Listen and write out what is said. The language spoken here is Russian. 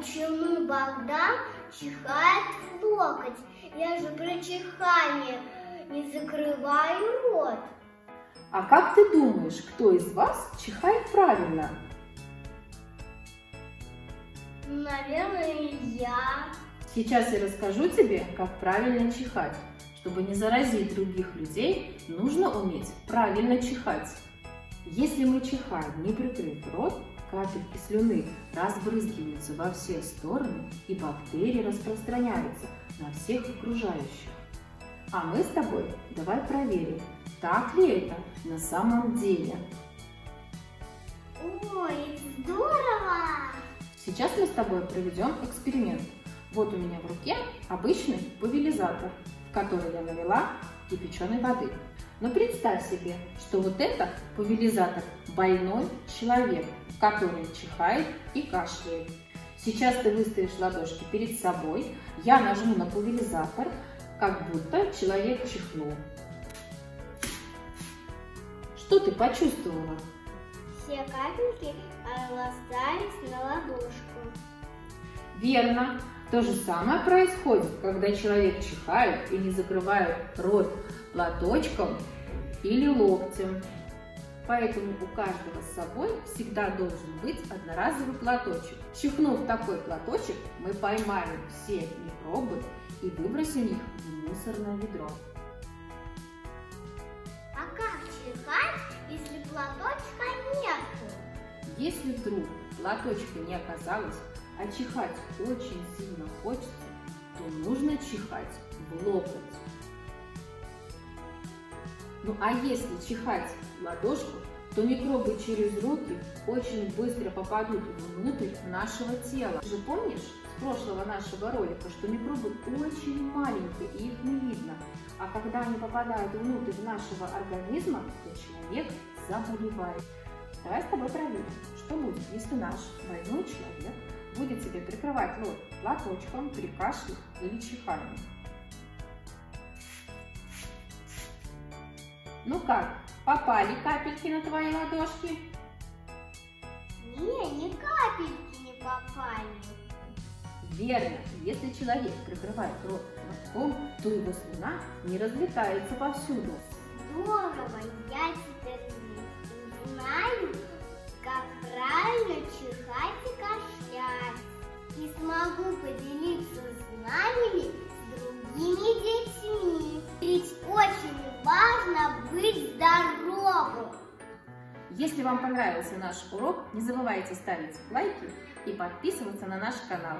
почему Богдан чихает в локоть? Я же при чихании не закрываю рот. А как ты думаешь, кто из вас чихает правильно? Наверное, я. Сейчас я расскажу тебе, как правильно чихать. Чтобы не заразить других людей, нужно уметь правильно чихать. Если мы чихаем, не прикрыв рот, капельки слюны разбрызгиваются во все стороны, и бактерии распространяются на всех окружающих. А мы с тобой давай проверим, так ли это на самом деле. Ой, здорово! Сейчас мы с тобой проведем эксперимент. Вот у меня в руке обычный пульверизатор, в который я налила кипяченой воды. Но представь себе, что вот это пульверизатор больной человек, который чихает и кашляет. Сейчас ты выставишь ладошки перед собой, я нажму на пульверизатор, как будто человек чихнул. Что ты почувствовала? Все капельки остались на ладошку. Верно. То же самое происходит, когда человек чихает и не закрывает рот платочком или локтем. Поэтому у каждого с собой всегда должен быть одноразовый платочек. Чихнув такой платочек, мы поймаем все микробы и выбросим их в мусорное ведро. А как чихать, если платочка нету? Если вдруг платочка не оказалось, а чихать очень сильно хочется, то нужно чихать в локоть. Ну а если чихать в ладошку, то микробы через руки очень быстро попадут внутрь нашего тела. Ты же помнишь с прошлого нашего ролика, что микробы очень маленькие и их не видно. А когда они попадают внутрь нашего организма, то человек заболевает. Давай с тобой проверим, что будет, если наш больной человек будет себе прикрывать рот платочком при кашле или чихании. Ну как, попали капельки на твои ладошки? Не, ни капельки не попали. Верно, если человек прикрывает рот платком, то его слюна не разлетается повсюду. Здорово, я теперь знаю, как правильно чихать и кашлять. И смогу поделиться знаниями с другими детьми. Ведь очень важно быть здоровым. Если вам понравился наш урок, не забывайте ставить лайки и подписываться на наш канал.